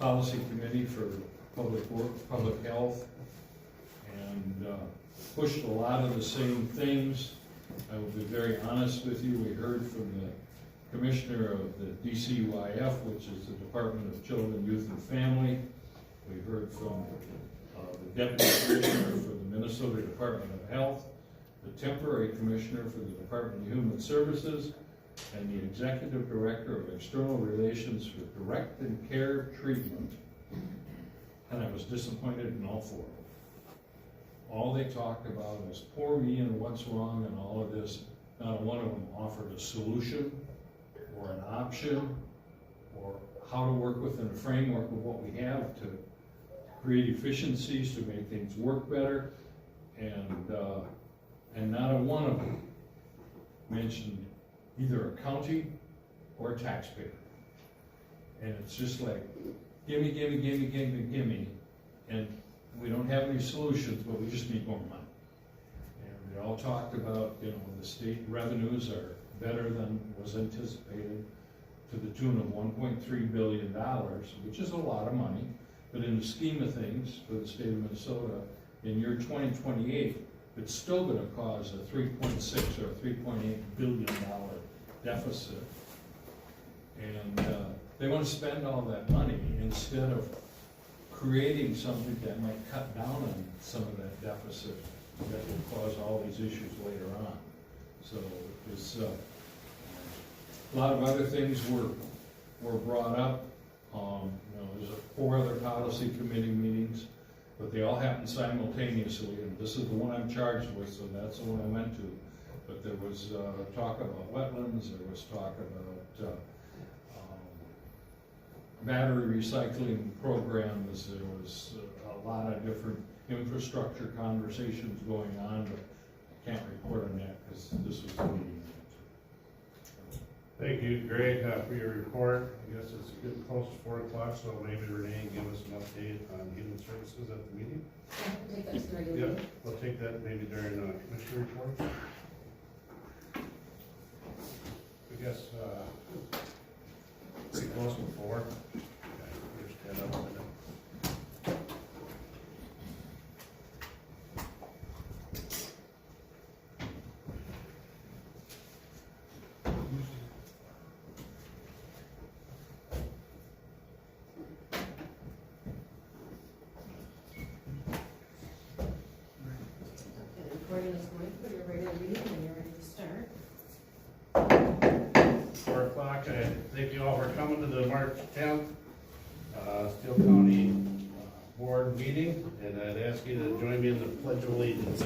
policy committee for public work, public health, and pushed a lot of the same things. I will be very honest with you, we heard from the commissioner of the DCYF, which is the Department of Children, Youth, and Family. We heard from the deputy commissioner for the Minnesota Department of Health, the temporary commissioner for the Department of Human Services, and the executive director of external relations for direct and care treatment. And I was disappointed in all four of them. All they talked about was poor me and what's wrong and all of this. Not one of them offered a solution or an option or how to work within a framework of what we have to create efficiencies, to make things work better. And not a one of them mentioned either a county or a taxpayer. And it's just like, gimme, gimme, gimme, gimme, gimme. And we don't have any solutions, but we just need more money. And they all talked about, you know, the state revenues are better than was anticipated to the tune of $1.3 billion, which is a lot of money. But in the scheme of things for the state of Minnesota, in year 2028, it's still gonna cause a $3.6 or $3.8 billion deficit. And they want to spend all that money instead of creating something that might cut down on some of that deficit that will cause all these issues later on. So it's a lot of other things were brought up. You know, there's 4 other policy committee meetings, but they all happened simultaneously, and this is the one I'm charged with, so that's the one I went to. But there was talk about wetlands, there was talk about battery recycling programs, there was a lot of different infrastructure conversations going on, but I can't report on that because this was the meeting. Thank you, Greg, for your report. I guess it's getting close to 4 o'clock, so maybe Renee can give us an update on human services at the meeting. Yeah, we'll take that as the regular Yep, meeting. we'll take that maybe during commissioner report. I guess, pretty close to 4. Okay, we'll stand up. Okay, recording is going for your regular meeting when you're ready to start. 4 o'clock. I thank you all for coming to the March 10th Steele County Board meeting, and I'd ask you to join me in the Pledge of Allegiance.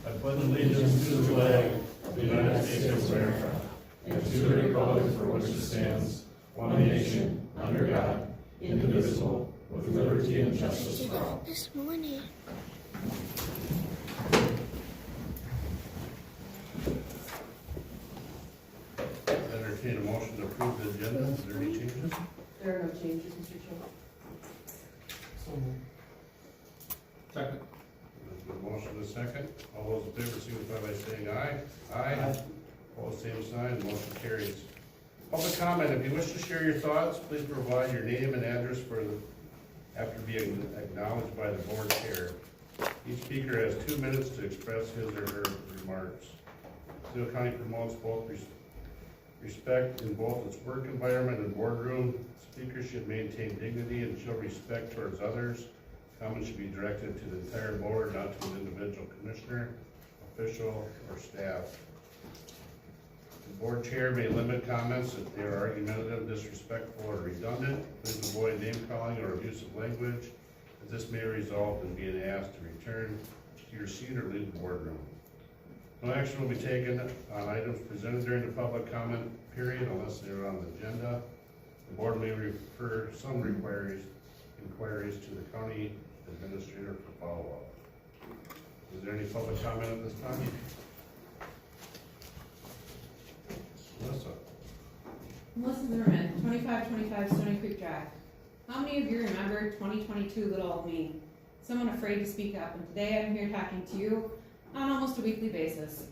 I pledge allegiance to the flag of the United States of America and to the republic for which it stands, one nation, under God, indivisible, with liberty and justice for all. This morning. Entertain a motion to approve the agenda. Is there any changes? There are no changes, Mr. Chair. Second. There's been a motion and a second. All those in favor signify by saying aye. Aye. Opposed, same sign. Motion carries. Public comment. If you wish to share your thoughts, please provide your name and address after being acknowledged by the board chair. Each speaker has 2 minutes to express his or her remarks. Steele County promotes both respect in both its work environment and boardroom. Speakers should maintain dignity and show respect towards others. Comments should be directed to the entire board, not to an individual commissioner, official, or staff. The board chair may limit comments if they are argumentative, disrespectful, or redundant. Please avoid name calling or abusive language, as this may result in being asked to return to your seat or leave the boardroom. No action will be taken on items presented during the public comment period unless they are on the agenda. The board may refer some inquiries to the county administrator for follow-up. Is there any public comment at this time? Melissa Zimmerman, 2525 Stony Creek Drive. How many of you remember 2022 little old me? Someone afraid to speak up, and today I'm here talking to you on almost a weekly basis.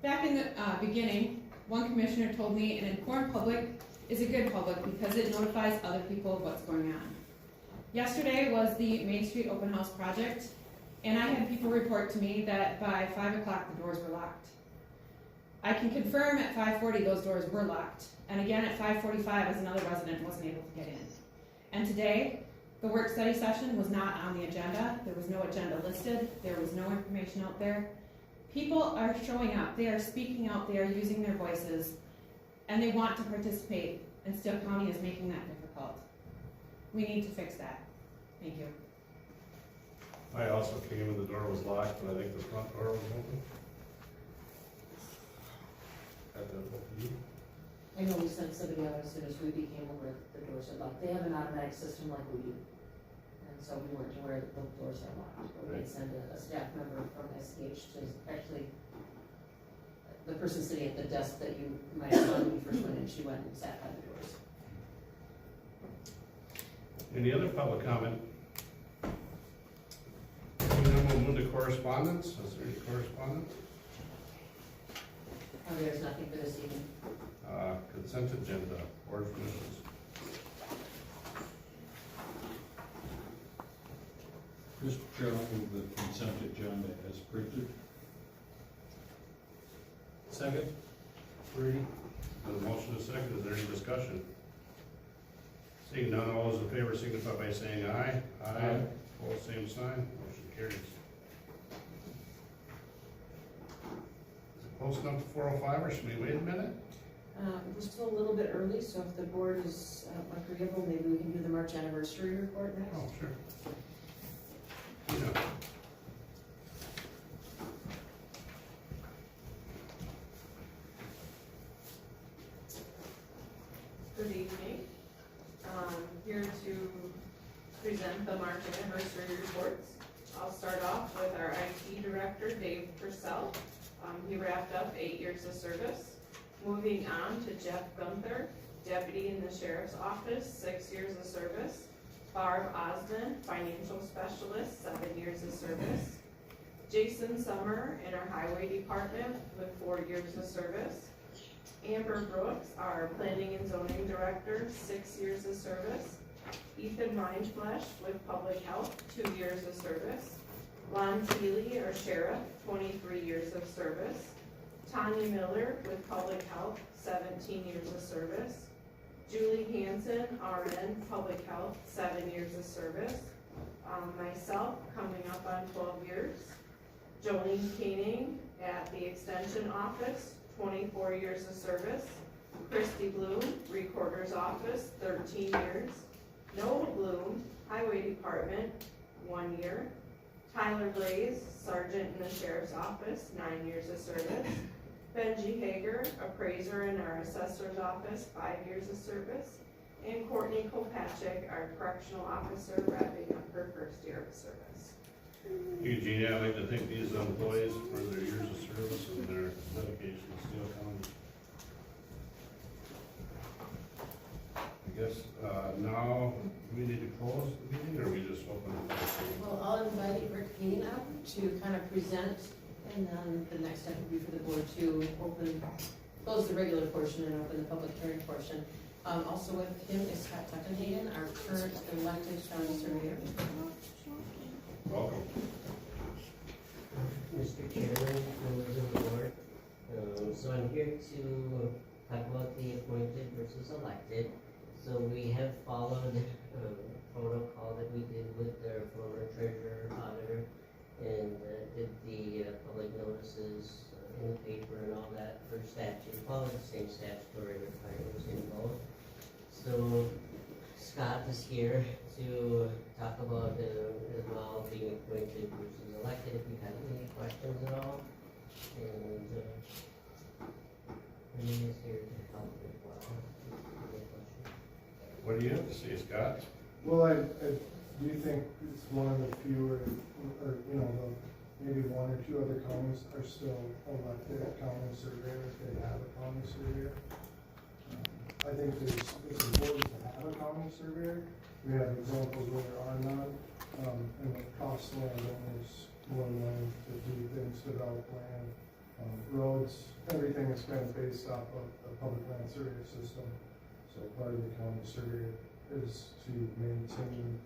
Back in the beginning, one commissioner told me an informed public is a good public because it notifies other people of what's going on. Yesterday was the Main Street Open House project, and I had people report to me that by 5 o'clock the doors were locked. I can confirm at 5:40 those doors were locked, and again at 5:45 as another resident wasn't able to get in. And today, the work study session was not on the agenda. There was no agenda listed. There was no information out there. People are showing up. They are speaking out. They are using their voices, and they want to participate, and Steele County is making that difficult. We need to fix that. Thank you. I also came and the door was locked, but I think the front door was open. Had that open. I know we sent somebody out as soon as we became aware that the doors are locked. They have an automatic system like we do. And so we weren't aware that the doors are locked. But we did send a staff member from SCH to actually, the person sitting at the desk that you might have known when you first went in, she went and sat by the doors. Any other public comment? Then we'll move to correspondence. Is there any correspondence? Oh, there's nothing for this evening. Consent agenda, board wishes. Mr. Chair, I'll move the consent agenda as printed. Second. Three. The motion is second. Is there any discussion? Seeing none, all those in favor signify by saying aye. Aye. Opposed, same sign. Motion carries. Is it close enough to 4:05, or should we wait a minute? We're still a little bit early, so if the board is agreeable, maybe we can do the March anniversary report next. Oh, sure. Yeah. Good evening. Here to present the March anniversary reports. I'll start off with our IT director, Dave Purcell. He wrapped up 8 years of service. Moving on to Jeff Gunther, deputy in the sheriff's office, 6 years of service. Barb Osmond, financial specialist, 7 years of service. Jason Summer in our highway department with 4 years of service. Amber Brooks, our planning and zoning director, 6 years of service. Ethan Reinflesch with public health, 2 years of service. Lon Keeley, our sheriff, 23 years of service. Tanya Miller with public health, 17 years of service. Julie Hansen, RN, public health, 7 years of service. Myself, coming up on 12 years. Jolene Koenig at the extension office, 24 years of service. Christy Bloom, recorder's office, 13 years. Noah Bloom, highway department, 1 year. Tyler Blaze, sergeant in the sheriff's office, 9 years of service. Benji Hager, appraiser in our assessor's office, 5 years of service. And Courtney Kopachik, our correctional officer, wrapping up her first year of service. Eugene, I'd like to thank these employees for their years of service and their dedication to Steele County. I guess, now, do we need to close the meeting, or we just open it? Well, I'll invite Rick Payne up to kind of present, and then the next step would be for the board to close the regular portion and open the public hearing portion. Also with him is Scott Tuckenhagen, our current elected county surveyor. Welcome. Mr. Chairman, members of the board, so I'm here to talk about the appointed versus elected. So we have followed protocol that we did with our former treasurer, auditor, and did the public notices in the paper and all that for statute, followed the same statutory requirements in both. So Scott is here to talk about as well being appointed versus elected, if you have any questions at all. And Renee is here to help as well. Any questions? What do you have to say, Scott? Well, I do think it's one of the fewer, or, you know, maybe one or two other counties are still elected county surveyor if they have a county surveyor. I think it's important to have a county surveyor. We have examples where there are none, and it costs landowners more money to do things, develop land, roads, everything is kind of based off of the public land survey system. So So part of the county survey is to maintain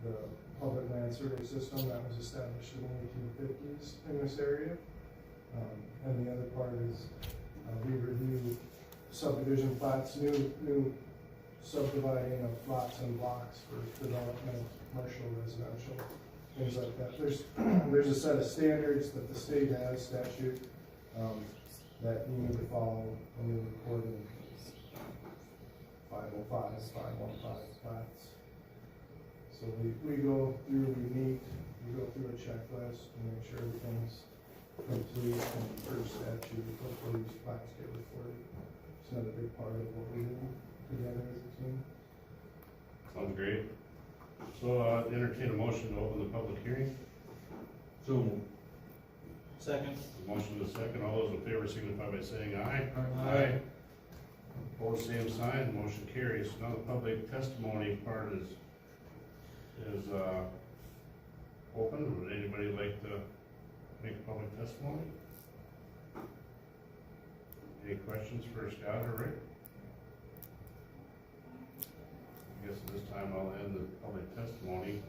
the public land survey system that was established in the 1850s in this area. And the other part is, we review subdivision plats, new subdividing of lots and blocks for development, commercial, residential, things like that. There's a set of standards that the state has, statute, that you need to follow when you're recording 505, 515 plats. So we go through, we meet, we go through a checklist and make sure everything's complete and per statute, hopefully these plats get recorded. It's another big part of what we do together as a team. Sounds great. So, entertain a motion to open the public hearing. So, Second. Motion to second, all those in favor signify by saying aye. Aye. Opposed, same sign, motion carries. Now the public testimony part is open. Would anybody like to make public testimony? Any questions for Scott or Rick? I guess at this time I'll end the public testimony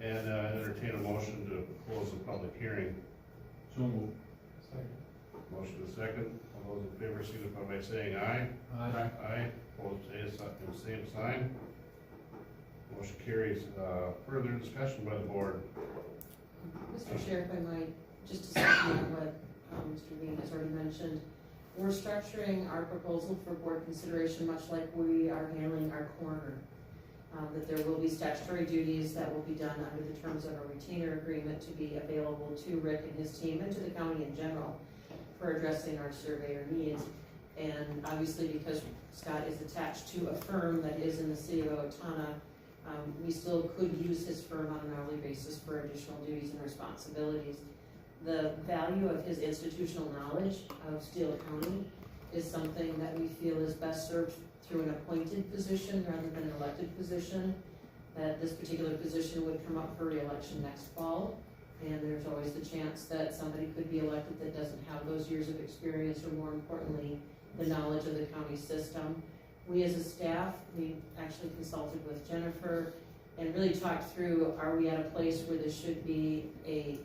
and entertain a motion to close the public hearing. so moved. Motion to second, all those in favor signify by saying aye. Aye. Aye, opposed, same sign. Motion carries. Further discussion by the board. Mr. Chair, if I might, just to supplement what Mr. Bean has already mentioned, we're structuring our proposal for board consideration much like we are handling our coroner. That there will be statutory duties that will be done under the terms of a retainer agreement to be available to Rick and his team and to the county in general for addressing our surveyor needs. And obviously, because Scott is attached to a firm that is in the city of Owatonna, we still could use his firm on an hourly basis for additional duties and responsibilities. The value of his institutional knowledge of Steele County is something that we feel is best served through an appointed position rather than an elected position, that this particular position would come up for re-election next fall. And there's always the chance that somebody could be elected that doesn't have those years of experience, or more importantly, the knowledge of the county system. We as a staff, we actually consulted with Jennifer and really talked through, are we at a place where this should be a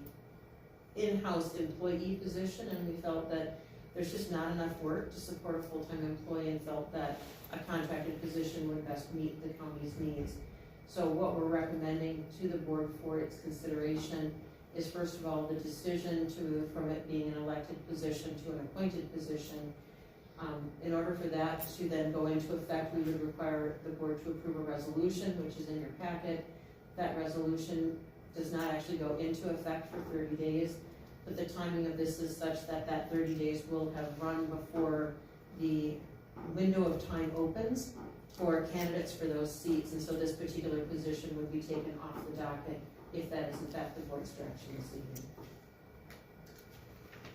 in-house employee position? And we felt that there's just not enough work to support a full-time employee, and felt that a contracted position would best meet the county's needs. So what we're recommending to the board for its consideration is, first of all, the decision to move from it being an elected position to an appointed position. In order for that to then go into effect, we would require the board to approve a resolution, which is in your packet. That resolution does not actually go into effect for 30 days, but the timing of this is such that that 30 days will have run before the window of time opens for candidates for those seats, and so this particular position would be taken off the docket if that is in fact the board's direction this evening.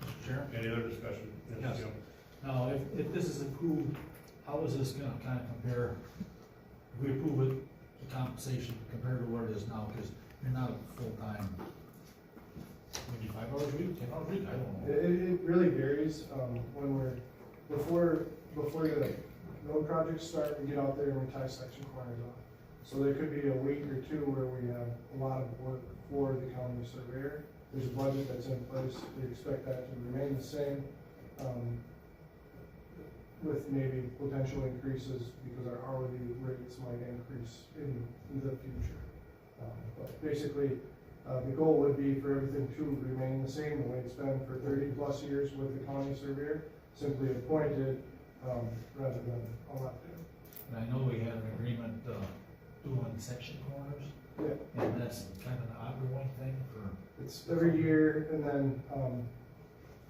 Mr. Chair? Any other discussion? Yes. Jim? Now, if this is approved, how is this gonna kind of compare, if we approve it, the compensation compared to what it is now, because you're not a full-time, maybe 5 hours a week, 10 hours a week, I don't know. It really varies, when we're, before the road projects start, we get out there and we tie section corners off. So there could be a week or two where we have a lot of work for the county surveyor. There's a budget that's in place, we expect that to remain the same, with maybe potential increases because our hourly rates might increase in the future. But basically, the goal would be for everything to remain the same, the way it's been for 30+ years with the county surveyor, simply appointed rather than elected. And I know we had an agreement, doing section corners. Yeah. And that's kind of an ongoing thing for. It's every year, and then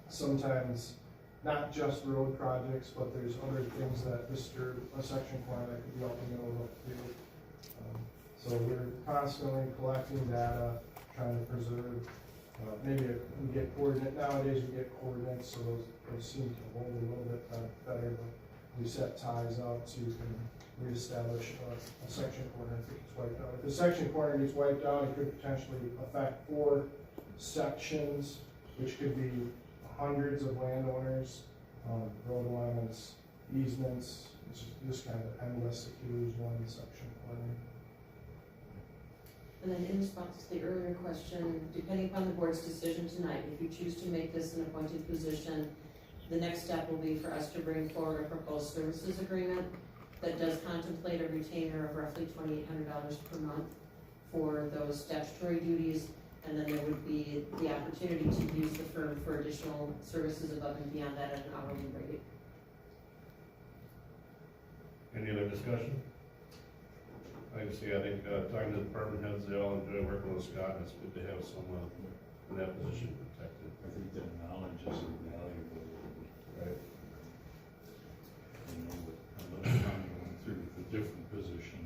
sometimes not just road projects, but there's other things that disturb a section corner that could be out in the middle of the field. So we're constantly collecting data, trying to preserve. Maybe we get coordinate, nowadays we get coordinates, so those seem to hold a little bit better, but we set ties out so you can reestablish a section corner if it gets wiped out. If the section corner gets wiped out, it could potentially affect 4 sections, which could be hundreds of landowners, road alignments, easements, it's just kind of endless if you lose one section planning. And then in response to the earlier question, depending upon the board's decision tonight, if you choose to make this an appointed position, the next step will be for us to bring forward a proposed services agreement that does contemplate a retainer of roughly $2,800 per month for those statutory duties, and then there would be the opportunity to use the firm for additional services above and beyond that at an hourly rate. Any other discussion? Like I say, I think, talking to the department heads, they all enjoy working with Scott, and it's good to have someone in that position protected. I think that knowledge is invaluable. Right. You know, with another county went through with a different position,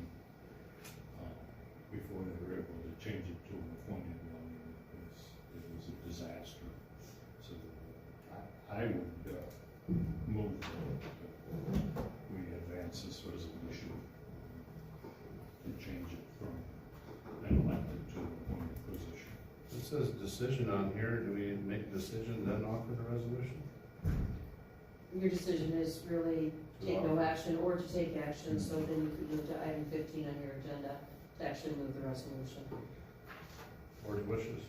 before they were able to change it to an appointed one, it was a disaster. So I would, move that we advance this resolution and change it from an elected to an appointed position. It says decision on here, do we make a decision then offer the resolution? Your decision is really take no action or to take action, so then you could move to item 15 on your agenda to actually move the resolution. Board wishes?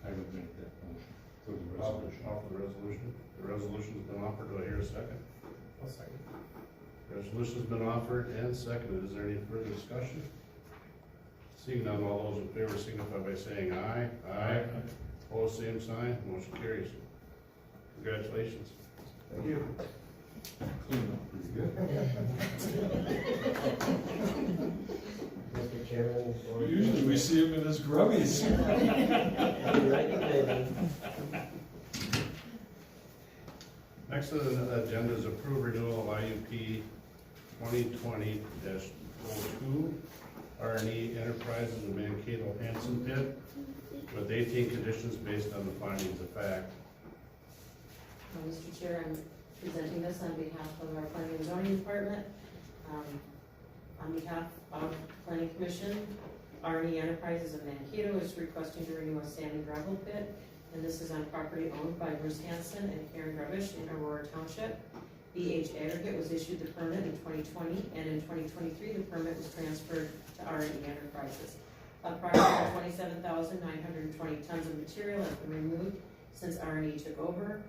I would make that motion for the Offer resolution. the resolution. The resolution's been offered, do I hear a second? I'll second. Resolution's been offered and seconded, is there any further discussion? Seeing none, all those in favor signify by saying aye. Aye. Opposed, same sign, motion carries. Congratulations. Thank you. Clean up pretty good. Mr. Chairman, board. Usually we see him in his grubbies. Next on the agenda is approve renewal of IUP 2020-02, R&E Enterprises in Mankato Hanson Pit, with 18 conditions based on the findings of fact. Mr. Chair, I'm presenting this on behalf of our Planning and Zoning Department. On behalf of Planning Commission, R&E Enterprises of Mankato is requesting to renew a sand and gravel pit, and this is on property owned by Bruce Hanson and Karen Grebish in Aurora Township. BH Aggregate was issued the permit in 2020, and in 2023, the permit was transferred to R&E Enterprises. Approximately 27,920 tons of material has been removed since R&E took over.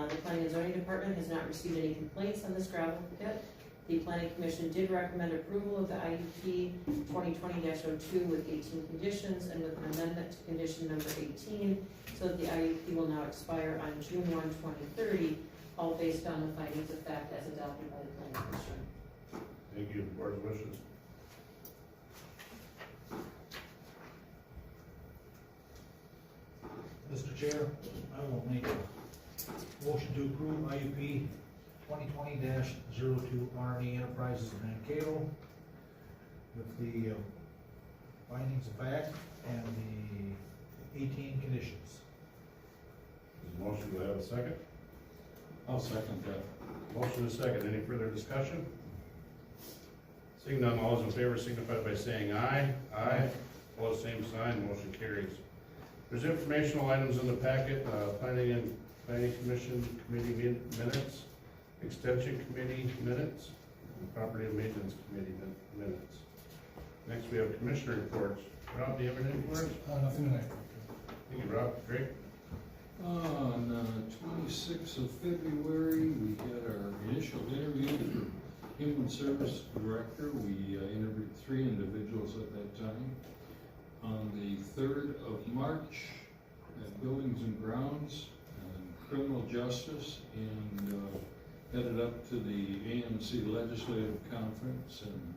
The Planning and Zoning Department has not received any complaints on this gravel pit. The Planning Commission did recommend approval of the IUP 2020-02 with 18 conditions and with an amendment to condition number 18, so that the IUP will now expire on June 1, 2030, all based on the findings of fact as adopted by the Planning Commission. Thank you. Board wishes? Mr. Chair, I will make a motion to approve IUP 2020-02 R&E Enterprises of Mankato with the findings of fact and the 18 conditions. Is the motion, do I have a second? I'll second that. Motion is second. Any further discussion? Seeing none, all those in favor signify by saying aye. Aye. Opposed, same sign, motion carries. There's informational items in the packet, Planning Commission Committee minutes, Extension Committee minutes, and Property and Maintenance Committee minutes. Next, we have Commissioner reports. Rob, do you have anything for us? Nothing tonight. Thank you, Rob. Great. On 26th of February, we had our initial interview for Human Service Director. We interviewed 3 individuals at that time. On the 3rd of March, at Buildings and Grounds, Criminal Justice, and headed up to the AMC Legislative Conference and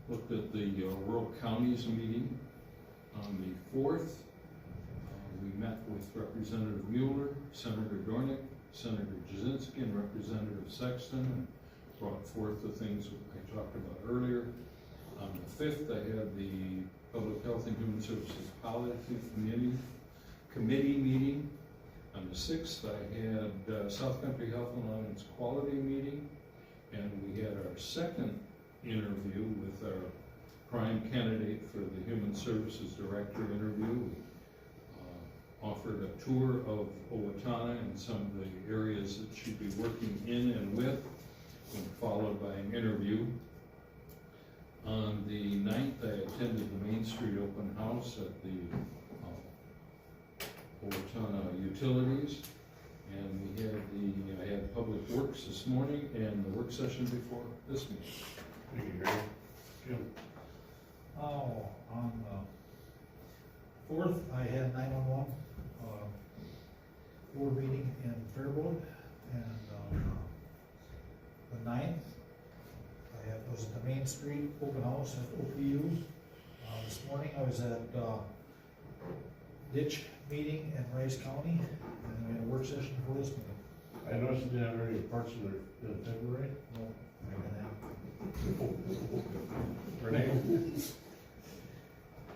looked at the rural counties meeting. On the 4th, we met with Representative Mueller, Senator Dornick, Senator Jasinski, and Representative Sexton, and brought forth the things I talked about earlier. On the 5th, I had the Public Health and Human Services Policy Committee meeting. On the 6th, I had South Country Health Alliance Quality meeting, and we had our second interview with our prime candidate for the Human Services Director interview. We offered a tour of Owatonna and some of the areas that she'd be working in and with. followed by an interview. On the 9th, I attended the Main Street Open House at the Owatonna Utilities. And I had Public Works this morning and the work session before this meeting. Thank you, Gary. Jim? Oh, on the 4th, I had 911, board meeting in Faribault, and, the 9th, was at the Main Street Open House at OPU. This morning, I was at, ditch meeting in Rice County, and we had a work session for this meeting. I noticed you didn't have any parts in February. No, I can have. Renee?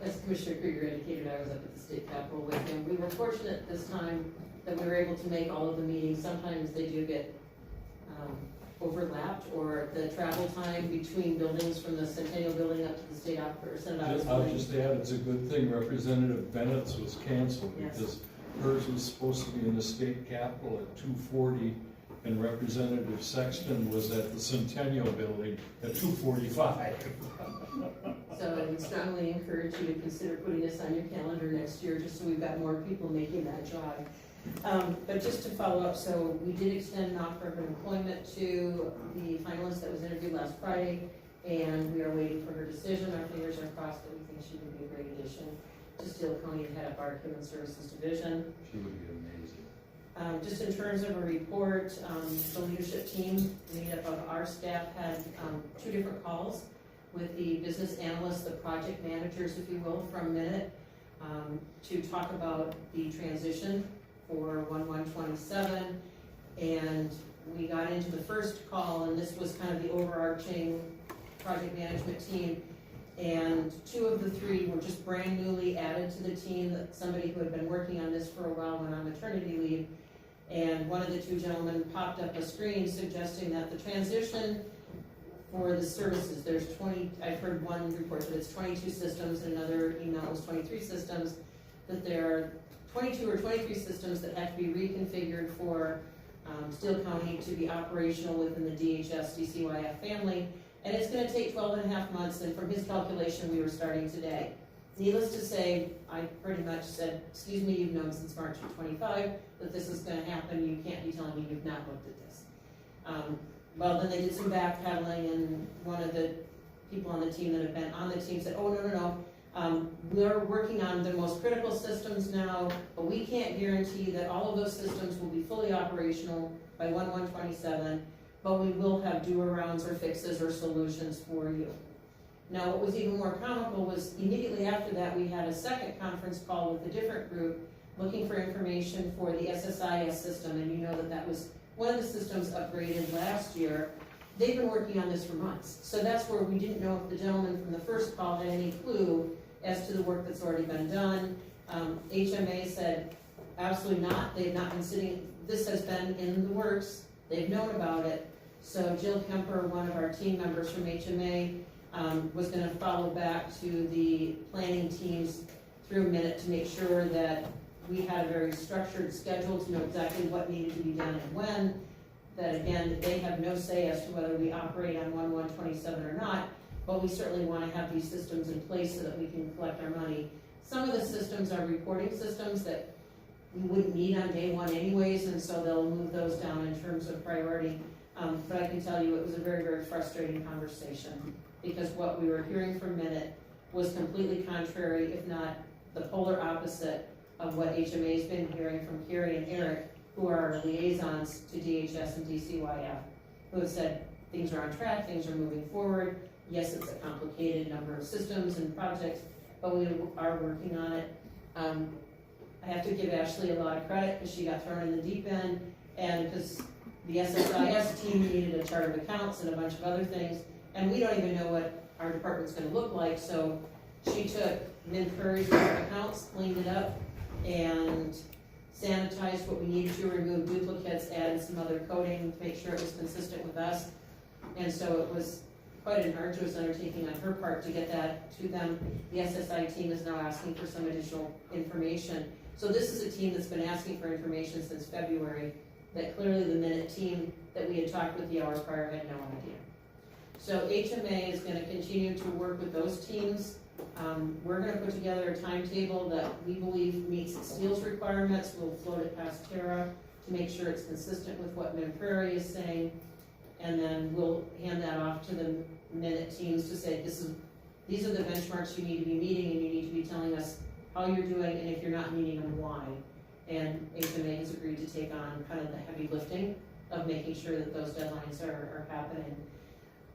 As Commissioner Krieger indicated, I was up at the state capitol with him. We were fortunate this time that we were able to make all of the meetings. Sometimes they do get overlapped, or the travel time between buildings from the Centennial Building up to the state or Senate Office I'll building. just add, it's a good thing Representative Bennett's was canceled, Yes. because hers was supposed to be in the state capitol at 2:40, and Representative Sexton was at the Centennial Building at 2:45. So I would strongly encourage you to consider putting this on your calendar next year, just so we've got more people making that drive. But just to follow up, so we did extend an offer of employment to the finalist that was interviewed last Friday, and we are waiting for her decision. Our fingers are crossed that we think she would be a great addition to Steele County and head up our Human Services Division. She would be amazing. Just in terms of a report, the leadership team made up of our staff had 2 different calls with the business analysts, the project managers, if you will, from Minute, to talk about the transition for 1/1/27. And we got into the first call, and this was kind of the overarching project management team. And 2 of the 3 were just brand newly added to the team, that somebody who had been working on this for a while went on maternity leave. And one of the 2 gentlemen popped up a screen suggesting that the transition for the services, there's 20, I've heard one report that it's 22 systems, and another email was 23 systems, that there are 22 or 23 systems that have to be reconfigured for Steele County to be operational within the DHS DCYF family. And it's gonna take 12.5 months, and from his calculation, we were starting today. Needless to say, I pretty much said, excuse me, you've known since March of 25 that this is gonna happen, you can't be telling me you've not looked at this. Well, then they did some backpedaling, and one of the people on the team that had been on the team said, oh, no. We're working on the most critical systems now, but we can't guarantee that all of those systems will be fully operational by 1/1/27, but we will have do-arounds or fixes or solutions for you. Now, what was even more comical was immediately after that, we had a second conference call with a different group looking for information for the SSIS system, and you know that that was one of the systems upgraded last year. They've been working on this for months, so that's where we didn't know if the gentleman from the first call had any clue as to the work that's already been done. HMA said, absolutely not, they've not been sitting, this has been in the works, they've known about it. So Jill Kemper, one of our team members from HMA, was gonna follow back to the planning teams through Minute to make sure that we had a very structured schedule to know exactly what needed to be done and when. That again, they have no say as to whether we operate on 1/1/27 or not, but we certainly want to have these systems in place so that we can collect our money. Some of the systems are reporting systems that we wouldn't need on day 1 anyways, and so they'll move those down in terms of priority. But I can tell you it was a very, very frustrating conversation, because what we were hearing from Minute was completely contrary, if not the polar opposite of what HMA's been hearing from Carrie and Eric, who are our liaisons to DHS and DCYF, who have said things are on track, things are moving forward. Yes, it's a complicated number of systems and projects, but we are working on it. I have to give Ashley a lot of credit because she got thrown in the deep end, and because the SSIS team needed a chart of accounts and a bunch of other things, and we don't even know what our department's gonna look like, so she took Min Curry's chart of accounts, cleaned it up, and sanitized what we needed to, remove duplicates, added some other coding to make sure it was consistent with us. And so it was quite an arduous undertaking on her part to get that to them. The SSI team is now asking for some additional information. So this is a team that's been asking for information since February, that clearly the Minute team that we had talked with the hour prior had no idea. So HMA is gonna continue to work with those teams. We're gonna put together a timetable that we believe meets Steele's requirements. We'll float it past Tara to make sure it's consistent with what Mid Prairie is saying. And then we'll hand that off to the minute teams to say, these are the benchmarks you need to be meeting, and you need to be telling us how you're doing, and if you're not meeting them, why. And HMA has agreed to take on kind of the heavy lifting of making sure that those deadlines are happening.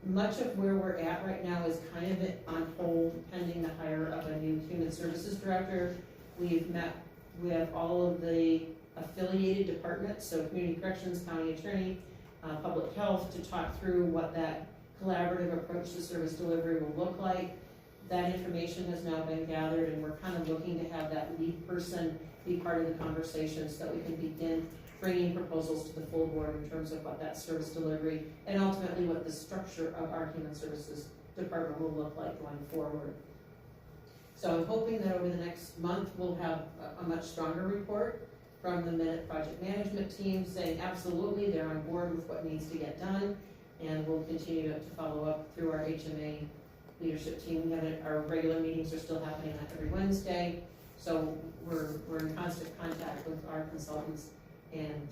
Much of where we're at right now is kind of on hold pending the hire of a new human services director. We've met with all of the affiliated departments, so community corrections, county attorney, public health, to talk through what that collaborative approach to service delivery will look like. That information has now been gathered, and we're kind of looking to have that lead person be part of the conversation so that we can begin bringing proposals to the full board in terms of what that service delivery and ultimately what the structure of our human services department will look like going forward. So I'm hoping that over the next month, we'll have a much stronger report from the Minute project management team saying absolutely, they're on board with what needs to get done, and we'll continue to follow up through our HMA leadership team. Our regular meetings are still happening every Wednesday, so we're in constant contact with our consultants, and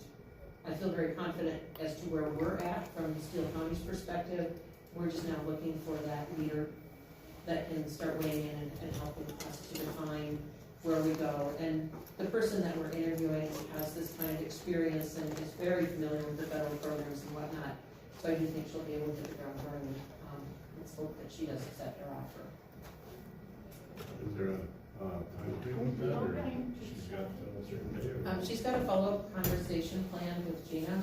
I feel very confident as to where we're at from Steele County's perspective. We're just now looking for that leader that can start weighing in and helping us to define where we go. And the person that we're interviewing has this kind of experience and is very familiar with the federal programs and whatnot. So I do think she'll be able to hit the ground running. Let's hope that she does accept our offer. Is there a timetable with that, or she's got a certain day? She's got a follow-up conversation planned with Gina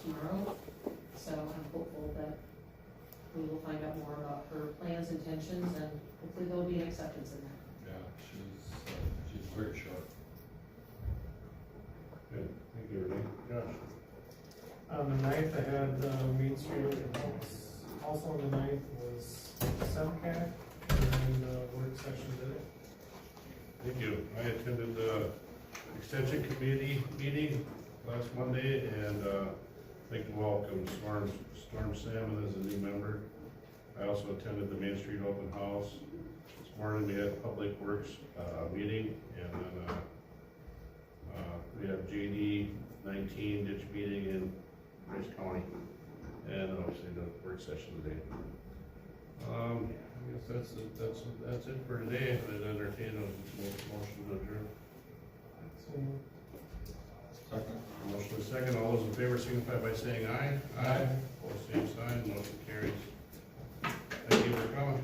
tomorrow, so I'm hopeful that we will find out more about her plans, intentions, and hopefully there'll be an acceptance in that. Yeah, she's very sharp. Good, thank you, Renee. Josh? On the 9th, I had Main Street open house. Also on the 9th was SEMCAC, and then the work session did it. Thank you. I attended the extension committee meeting last Monday, and I'd like to welcome Storm Salmon as a new member. I also attended the Main Street open house. This morning we had Public Works meeting, and then we have JD 19 ditch meeting in Ridge County, and obviously the work session today. I guess that's it for today. I'd entertain a motion to adjourn. Second. Motion is second. All those in favor signify by saying aye. Aye. All same sign. Motion carries. Thank you for coming.